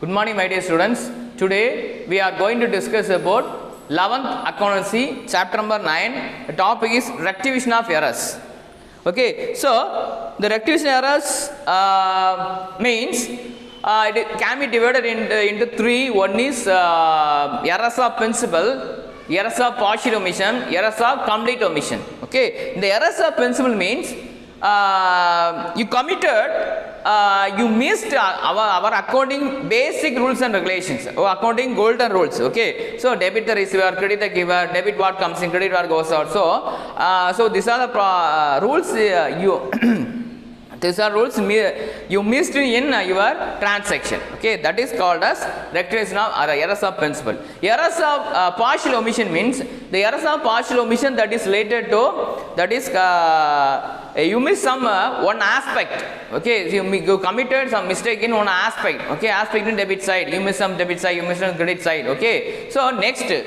Good morning, my dear students. Today we are going to discuss about 11th accountancy, chapter number 9. The topic is rectification of errors. Okay, so the rectification errors means it can be divided into three. One is errors of principle, errors of partial omission, errors of complete omission. Okay, the errors of principle means you committed, you missed our accounting basic rules and regulations, accounting golden rules. Okay, so debit the receiver, credit the giver, debit what comes in, credit what goes out. So these are the rules these are rules you missed in your transaction. Okay, that is called as rectification of errors of principle. Errors of partial omission means the errors of partial omission that is related to, that is you miss some one aspect. Okay, so you committed some mistake in one aspect. Okay, aspect in debit side, you miss some debit side, you miss some credit side. Okay, so next the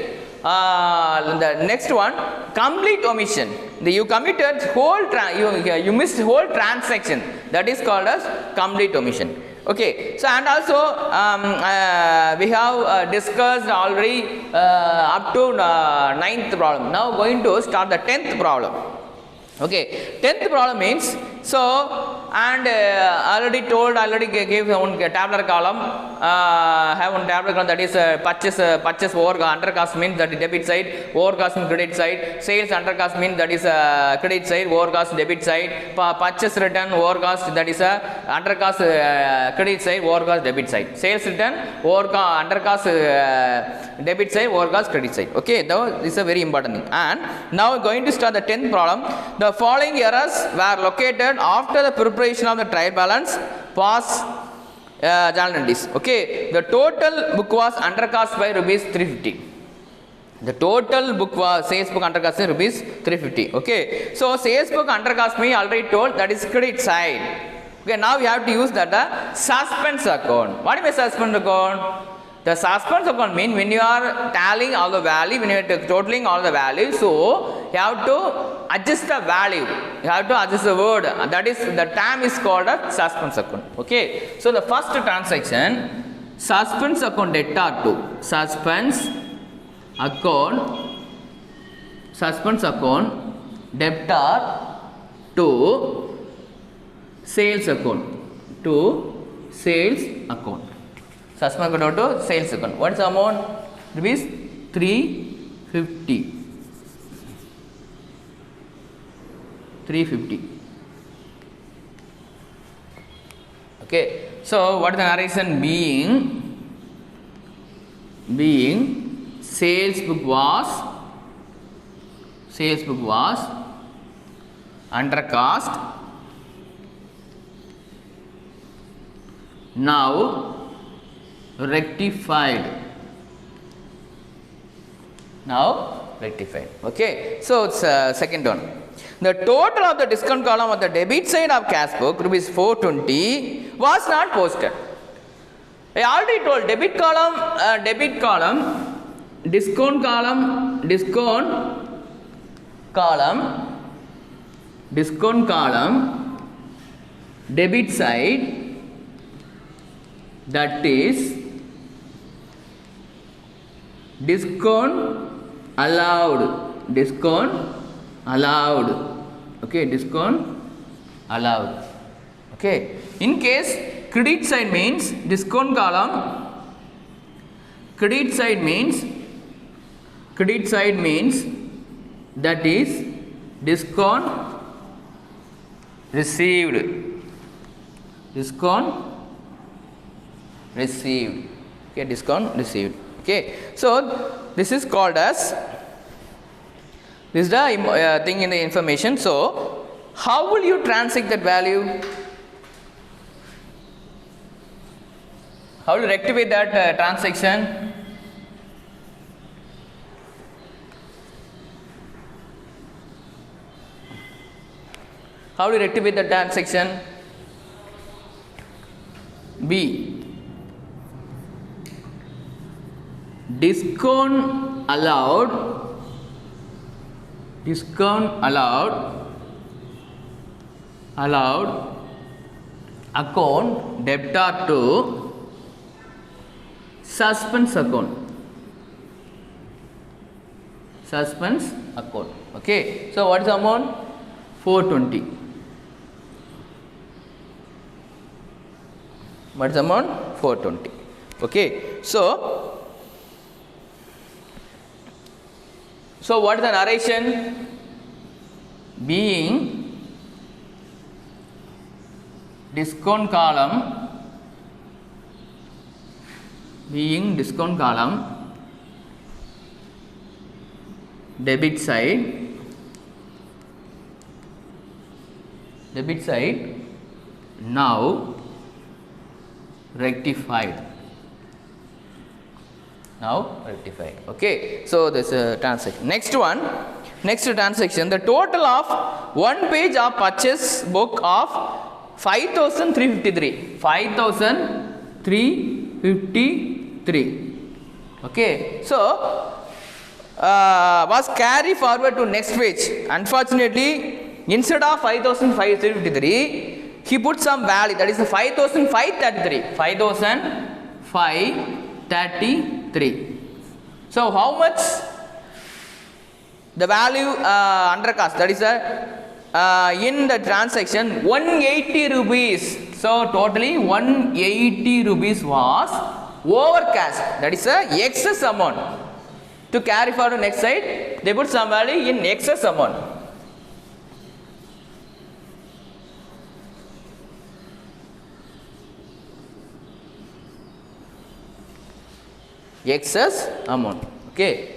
next one, complete omission. You committed whole you missed whole transaction, that is called as complete omission. Okay, so and also we have discussed already up to 9th problem. Now going to start the 10th problem. Okay, 10th problem means, so and already gave one tabular column, have one tabular column, that is purchase over under cost means that is debit side, over cost means credit side, sales under cost means that is credit side, over cost debit side, purchase return over cost, that is under cost credit side, over cost debit side, sales return over under cost debit side, over cost credit side. Okay, though this is a very important thing. And now going to start the 10th problem. The following errors were located after the preparation of the trial balance, pass journal entries. Okay, the total book was under cost by rupees 350. The total book was sales book under cost rupees 350. Okay, so sales book under cost me already told, that is credit side. Okay, now we have to use that suspense account. What is a suspense account? The suspense account means when you are tallying all the value, when you are totaling all the value, so you have to adjust the value, you have to adjust the word, that is the term is called a suspense account. Okay, so the first transaction, suspense account debtor to suspense account debtor to sales account, suspense account to sales account. What is the amount? Rupees 350. 350. Okay, so what is the narration? Being sales book was under cost, now rectified. Okay, so it's second one. The total of the discount column of the debit side of cash book rupees 420 was not posted. I already told debit column, discount column, debit side, that is discount allowed. Okay, discount allowed. Okay, in case credit side means discount column, credit side means that is discount received. Okay, discount received. Okay, so this is called as, this is the thing in the information. So how will you transact that value? How will you rectify that transaction? How will you rectify that transaction? B, discount allowed account debtor to suspense account. Suspense account. Okay. So what is the amount? 420. What is the amount? 420. Okay. So what is the narration? Being discount column, debit side, now rectified. Okay. So this transaction. Next transaction, the total of one page of purchase book of 5,353. 5,353. Okay. So was carried forward to next page. Unfortunately, instead of 5,553, he put some value, that is the 5,533. 5,533. So how much the value under cost? That is in the transaction 180 rupees. So totally 180 rupees was over cash. That is excess amount. To carry forward to next side, they put some value in excess amount. Excess amount. Okay.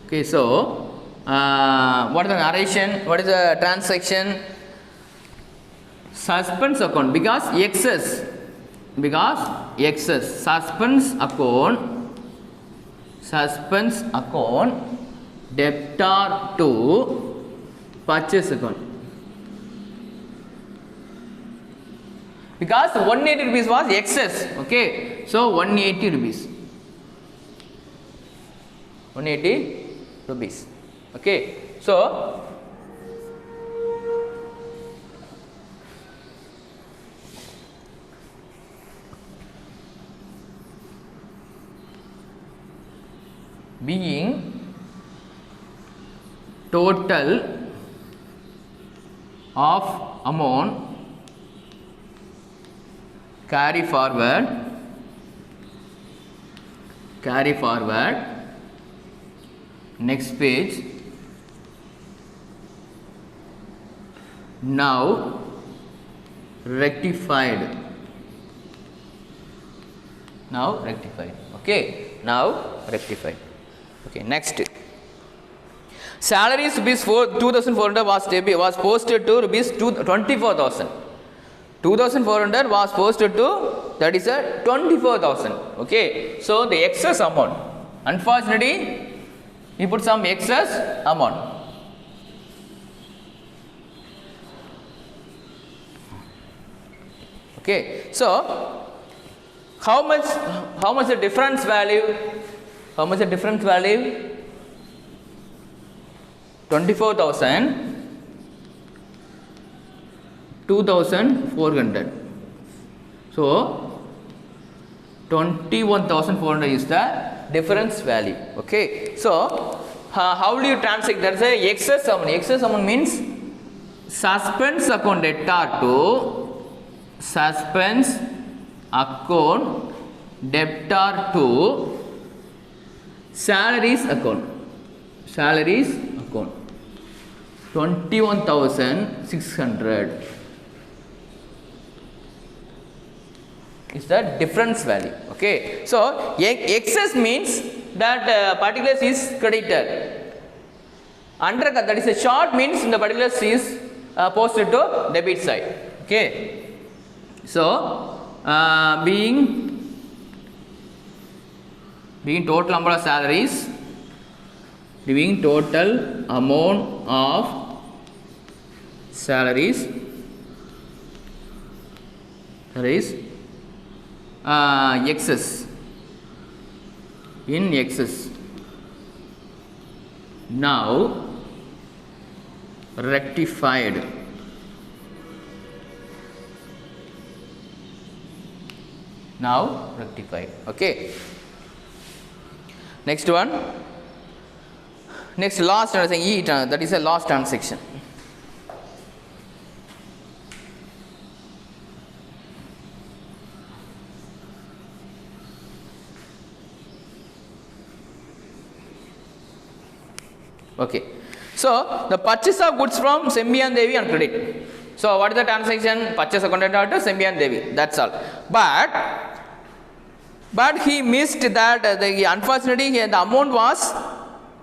Okay, so what is the narration? What is the transaction? Suspense account, because excess, suspense account, debtor to purchase account. Because 180 rupees was excess. Okay, so 180 rupees. 180 rupees. Okay, so being total of amount carry forward next page, now rectified. Okay, now rectified. Okay, next. Salaries rupees 2,400 was posted to rupees 24,000. 2,400 was posted to, that is 24,000. Okay, so the excess amount. Unfortunately, he put some excess amount. Okay, so how much the difference value? 24,000, 2,400. So 21,400 is the difference value. Okay, so how do you transact? There is a excess amount. Excess amount means suspense account debtor to suspense account debtor to salaries account. 21,600 is the difference value. Okay, so excess means that particulars is credited. Under that is a short means the particulars is posted to debit side. Okay, so being total number of salaries, being total amount of salaries, excess, in excess. Now rectified. Now rectified. Okay. Next one. Next last transaction, that is a last transaction. Okay. So the purchase of goods from Sembian Devi on credit. So what is the transaction? Purchase accounted to Sembian Devi. That's all. But he missed that. Unfortunately, the amount was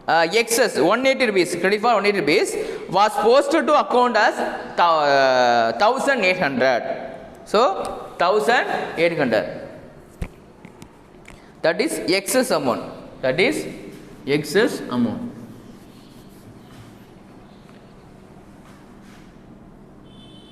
excess 180 rupees. Credit for 180 rupees was posted to account as 1800. So 1800. That is excess amount. That is excess amount.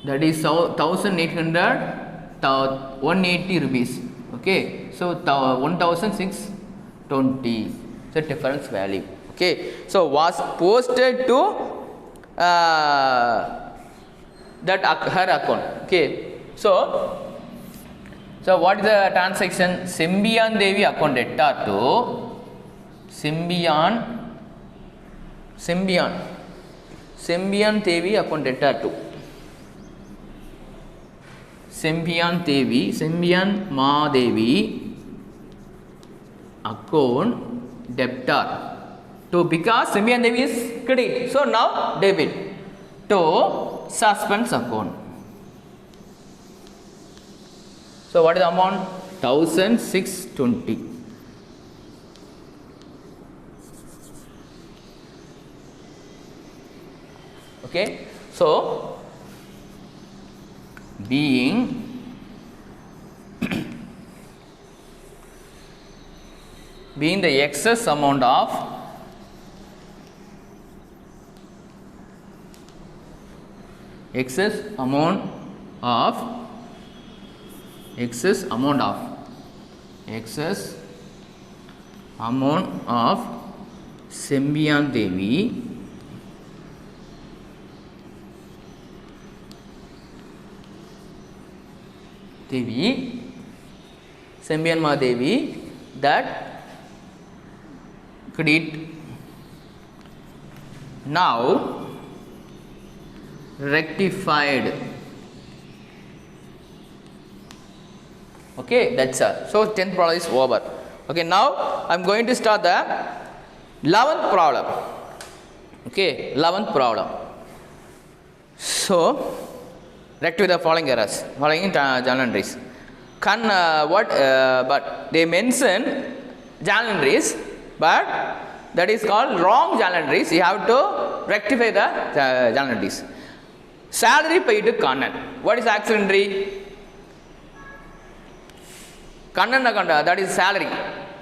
That is 1800, 180 rupees. Okay, so 1620 the difference value. Okay, so was posted to that her account. Okay, so what is the transaction? Sembian Devi account debtor to Sembian Devi account debtor to Sembian Mahadevi account debtor to, because Sembian Devi is credit, so now debit to suspense account. So what is the amount? 1620. Okay, so being the excess amount of Sembian Devi Sembian Mahadevi, that credit now rectified. Okay, that's all. So 10th problem is over. Okay, now I am going to start the 11th problem. Okay, 11th problem. So rectify the following errors, following journal entries. But they mention journal entries, but that is called wrong journal entries. You have to rectify the journal entries. Salary paid to Kannan. What is actual entry? Kannan account, that is salary,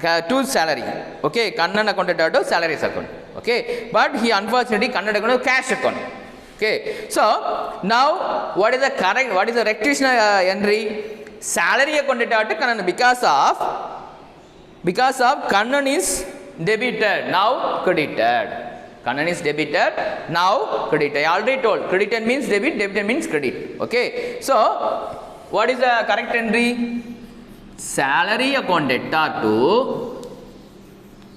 to salary. Okay, Kannan accounted to salaries account. Okay, but he unfortunately Kannan account to cash account. Okay, so now what is the rectification entry? Salary accounted to Kannan because of Kannan is debited, now credited. Kannan is debited, now credited. I already told, credited means debit, debited means credit. Okay, so what is the correct entry? Salary account debtor to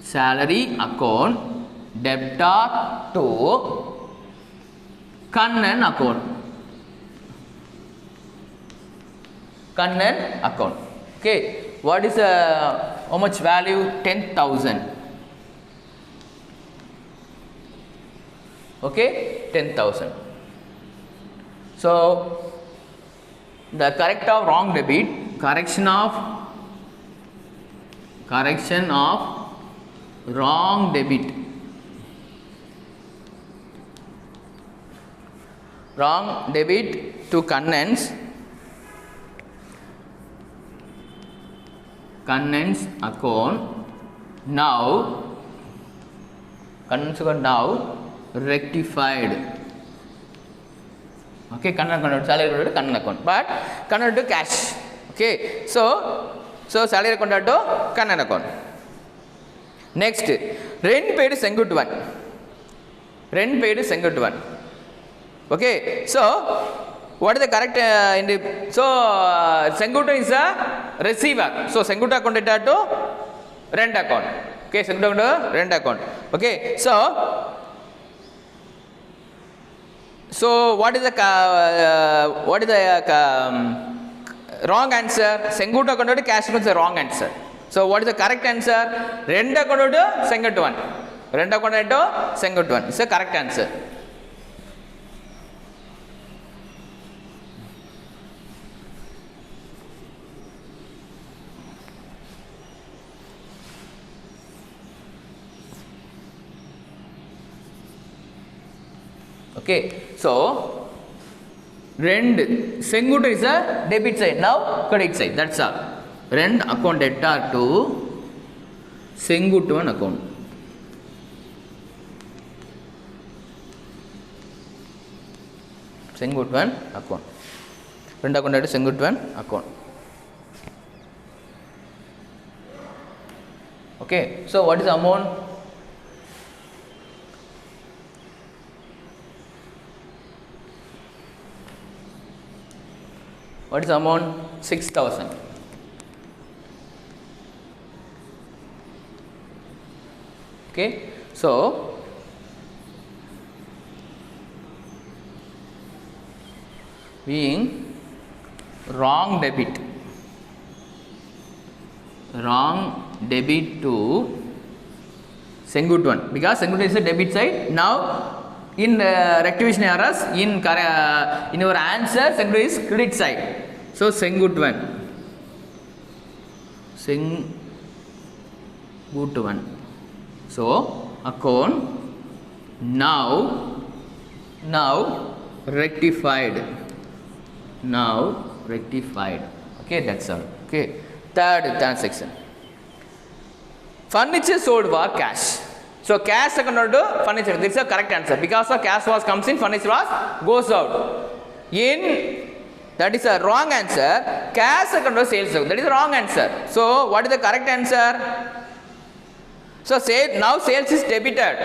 salary account debtor to Kannan account. Kannan account. Okay, what is how much value? 10,000. Okay, 10,000. So the correct of wrong debit, correction of wrong debit, to Kannan's account now rectified. Okay, Kannan account, salary account to Kannan account, but Kannan to cash. Okay, so salary account to Kannan account. Next, rent paid Sengutvan. Okay, so what is the correct Sengutu is a receiver. So Sengutu account data to rent account. Okay, Sengutu to rent account. Okay, so what is the wrong answer? Sengutu account to cash account is the wrong answer. So what is the correct answer? Rent account to Sengutu one. Rent account to Sengutu one is the correct answer. Okay, so rent Sengutu is a debit side, now credit side, that's all. Rent account debtor to Sengutu one account. Sengutu one account. Rent account debtor Sengutu one account. Okay, so what is the amount? What is the amount? 6,000. Okay, so being wrong debit to Sengutu one, because Sengutu is a debit side. Now in rectification errors, in your answer Sengutu is credit side. So Sengutu one. So account now rectified. Okay, that's all. Okay, third transaction. Furniture sold for cash. So cash account to furniture. This is the correct answer, because the cash was comes in, furniture was goes out. That is a wrong answer. Cash account to sales account. That is the wrong answer. So what is the correct answer? So now sales is debited.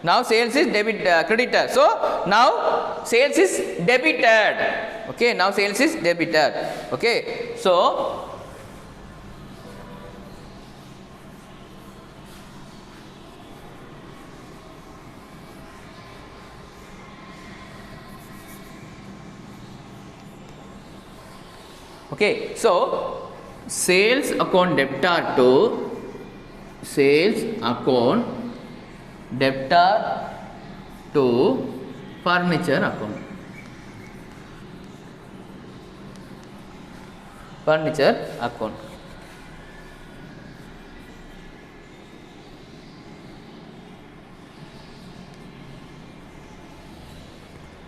Now sales is credited. So now sales is debited. Okay, now sales is debited. Okay, so sales account debtor to furniture account.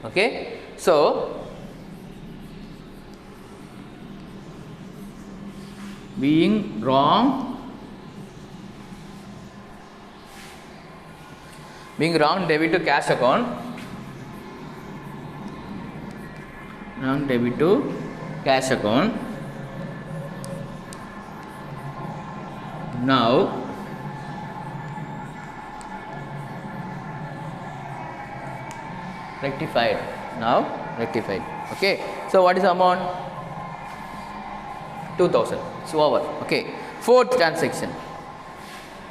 Okay, so being wrong debit to cash account, now rectified. Okay, so what is the amount? 2,000. So over. Okay, fourth transaction.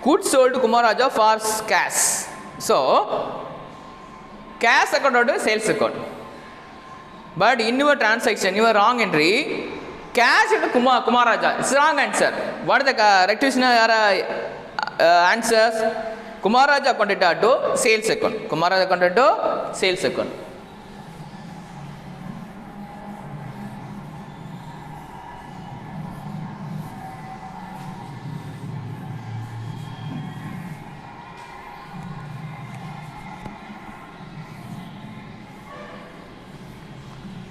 Goods sold to Kumar Raja for cash. So cash account to sales account. But in your transaction, your wrong entry, cash to Kumar Raja. It's wrong answer. What is the rectification answers? Kumar Raja account to sales account.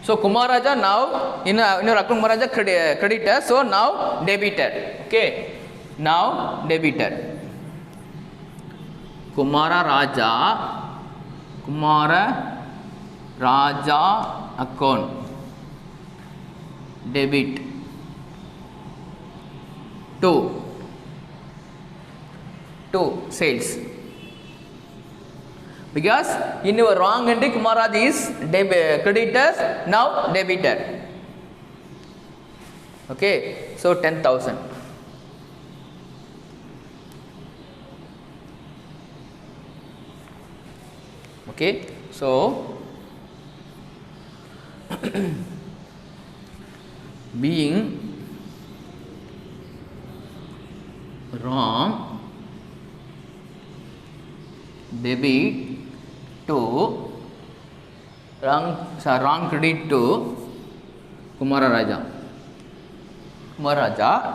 So Kumar Raja now in your account Kumar Raja creditor, so now debited. Okay, now debited. Kumara Raja account debit to sales. Because in your wrong entry Kumaraj is creditor, now debitor. Okay, so 10,000. Okay, so being wrong debit to wrong credit to Kumara Raja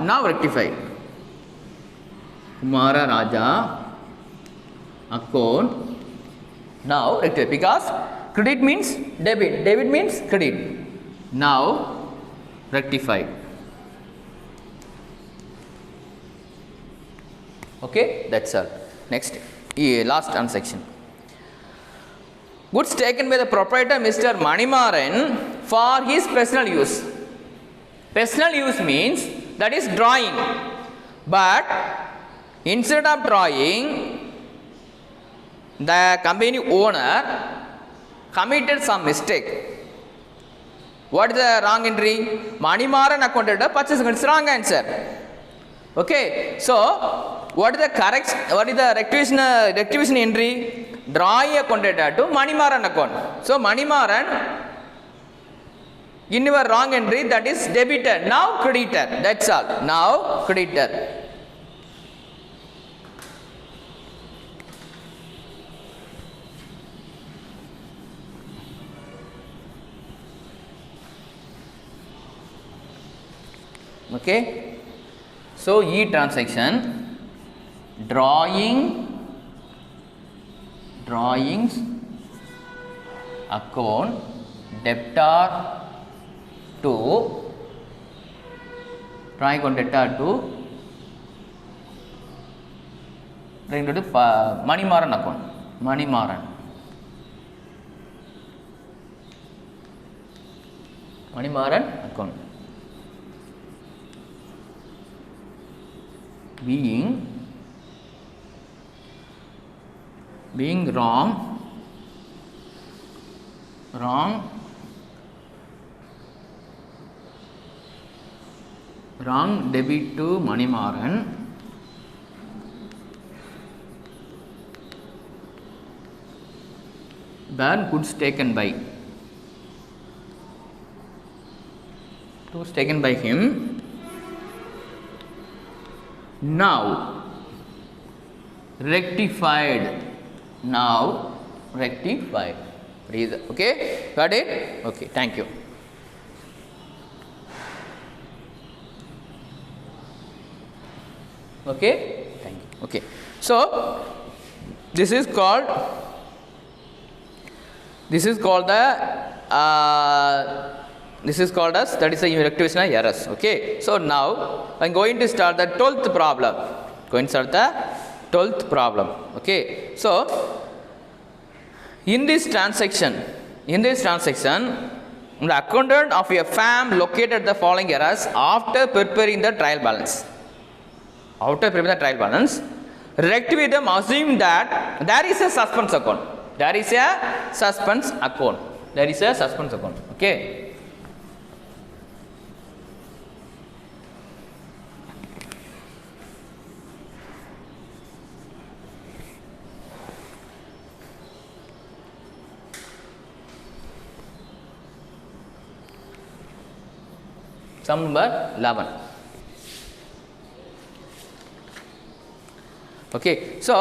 now rectified. Kumara Raja account now rectified because credit means debit, debit means credit. Now rectified. Okay, that's all. Next, last transaction. Goods taken by the proprietor Mr. Manimaran for his personal use. Personal use means that is drawing, but instead of drawing, the company owner committed some mistake. What is the wrong entry? Manimaran accounted the purchase. It's wrong answer. Okay, so what is the correct? What is the rectification entry? Drawing accounted to Manimaran account. So Manimaran in your wrong entry, that is debitor. Now creditor. That's all. Now creditor. Okay, so transaction, drawings account debtor to drawing account debtor to Manimaran account. Manimaran account. Being wrong debit to Manimaran then goods taken by him. Now rectified. Okay, got it? Okay, thank you. Okay, thank you. Okay, so this is called as that is a rectification of errors. Okay, so now I am going to start the 12th problem. Okay, so in this transaction, the accountant of a firm located the following errors after preparing the trial balance. Rectify them, assume that there is a suspense account. Okay. Sum number 11. Okay, so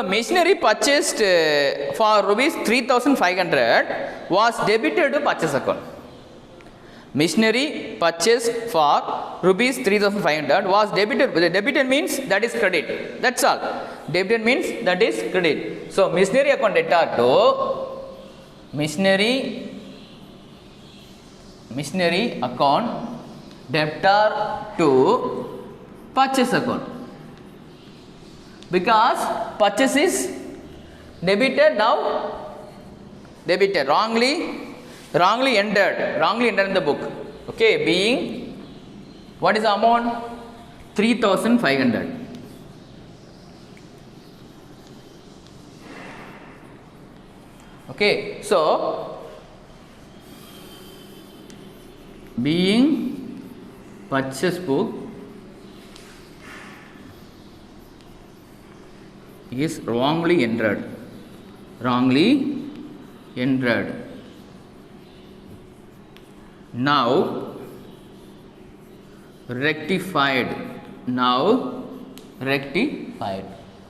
machinery purchased for rupees 3,500 was debited to purchase account. Machinery purchased for rupees 3,500 was debited. Debited means that is credit. That's all. Debited means that is credit. So machinery account debtor to machinery account debtor to purchase account, because purchase is debited, now debited wrongly wrongly entered in the book. Okay, being, what is the amount? 3,500. Okay, so being purchase book is wrongly entered. Now rectified.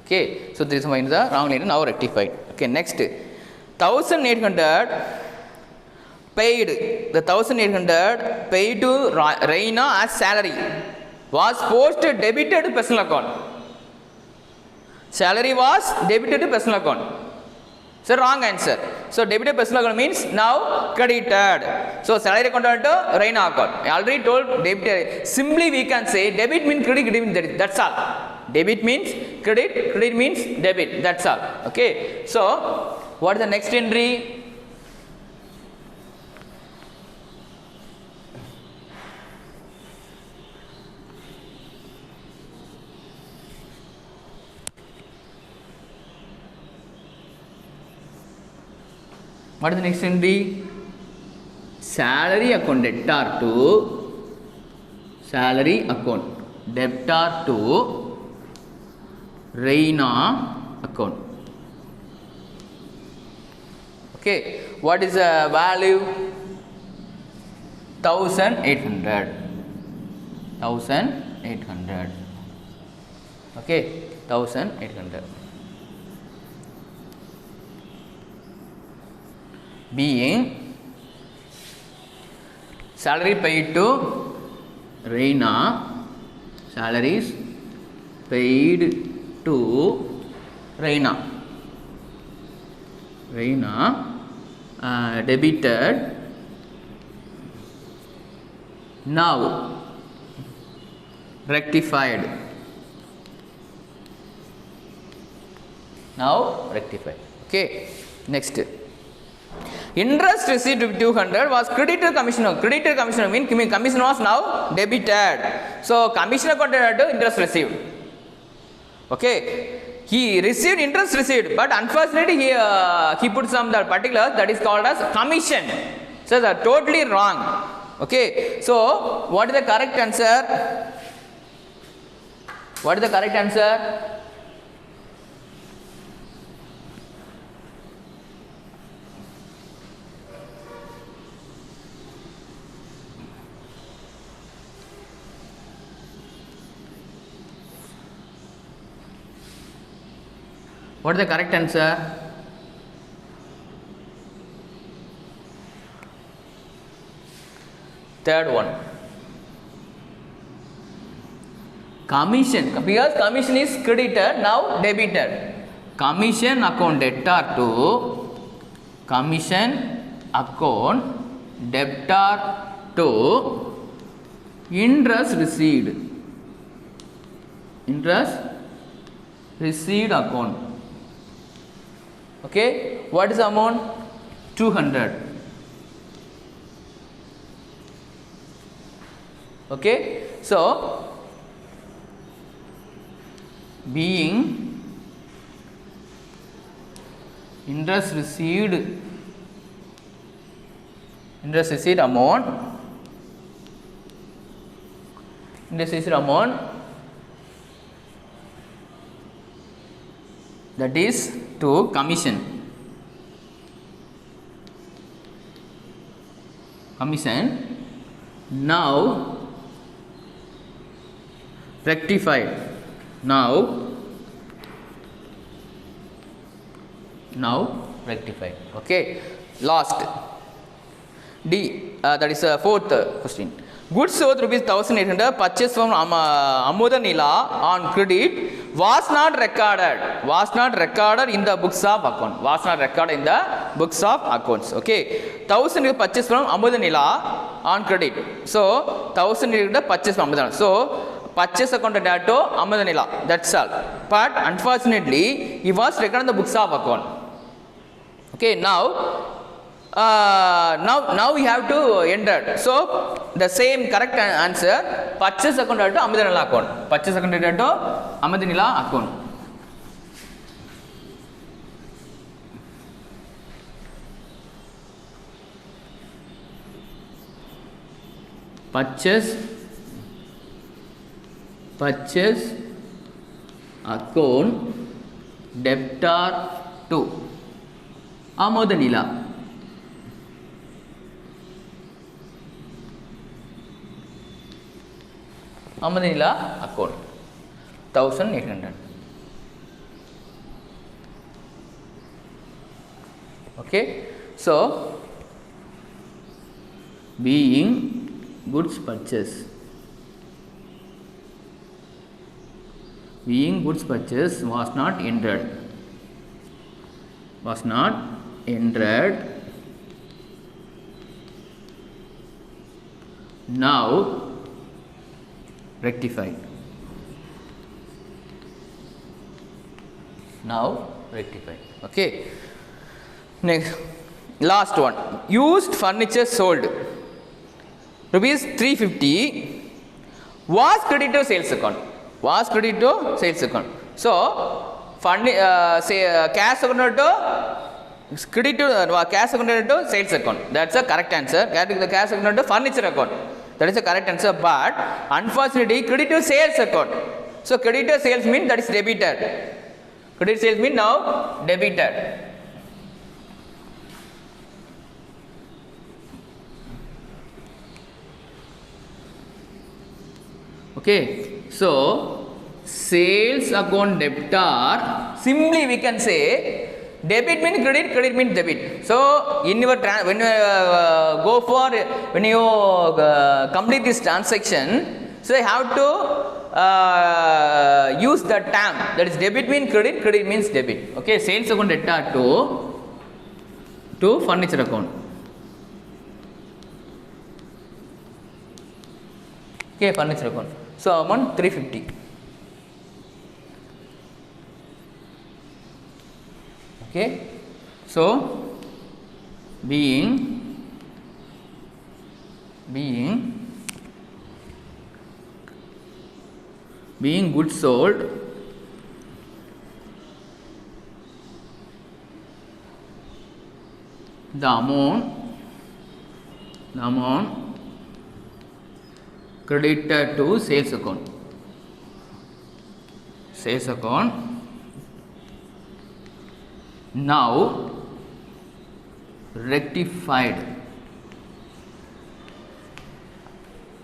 Okay, so this one is the wrongly entered, now rectified. Okay, next 1,800 paid. The 1,800 paid to Reina as salary was posted debited to personal account. Salary was debited to personal account. So wrong answer. So debited personal account means now credited. So salary account to Reina account. I already told debited. Simply we can say debit means credit, credit means debit. That's all. Debit means credit, credit means debit. That's all. Okay. So what is the next entry? What is the next entry? Salary account debtor to Reina account. Okay, what is the value? 1,800. Okay, 1,800. Being salary paid to Reina, salaries paid to Reina, debited, now rectified. Okay, next. Interest received 200 was credited commissioner. Credited commissioner means commission was now debited. So commissioner contributed to interest received. Okay, he received interest received, but unfortunately he put some that particulars that is called as commission. So that's totally wrong. Okay, so what is the correct answer? What is the correct answer? What is the correct answer? Third one. Commission, because commission is credited, now debited. Commission account debtor to commission account debtor to interest received account. Okay, what is the amount? 200. Okay, so being interest received amount that is to commission now rectified. Now rectified. Okay, last D, that is fourth question. Goods worth rupees 1,800 purchased from Amudanila on credit was not recorded in the books of accounts. Okay, 1,000 purchased from Amudanila on credit. So 1,000 purchased from Amudanila. So purchase account data to Amudanila. That's all. But unfortunately, he was recorded in the books of account. Okay, now now we have to enter. So the same correct answer, purchase account to Amadinila account. Purchase account to Amadinila account. Purchase account debtor to Amadinila. Amadinila account 1800. Okay, so being goods purchase, was not entered, now rectified. Okay, next, last one, used furniture sold rupees 350 was credited to sales account. So cash account to credit to cash account to sales account. That's the correct answer. The cash account to furniture account. That is the correct answer. But unfortunately, credit to sales account. So credit to sales means that is debited. Credit sales means now debited. Okay, so sales account debtor, simply we can say debit means credit, credit means debit. So in your when you complete this transaction, so you have to use the term, that is debit means credit, credit means debit. Okay, sales account debtor to furniture account. Okay, furniture account. So amount 350. Okay, so being goods sold, the amount credited to sales account. Now rectified.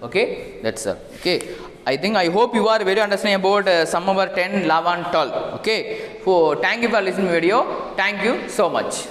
Okay, that's all. Okay, I hope you are very understanding about sum number 10, 11, 12. Okay, so thank you for listening video. Thank you so much.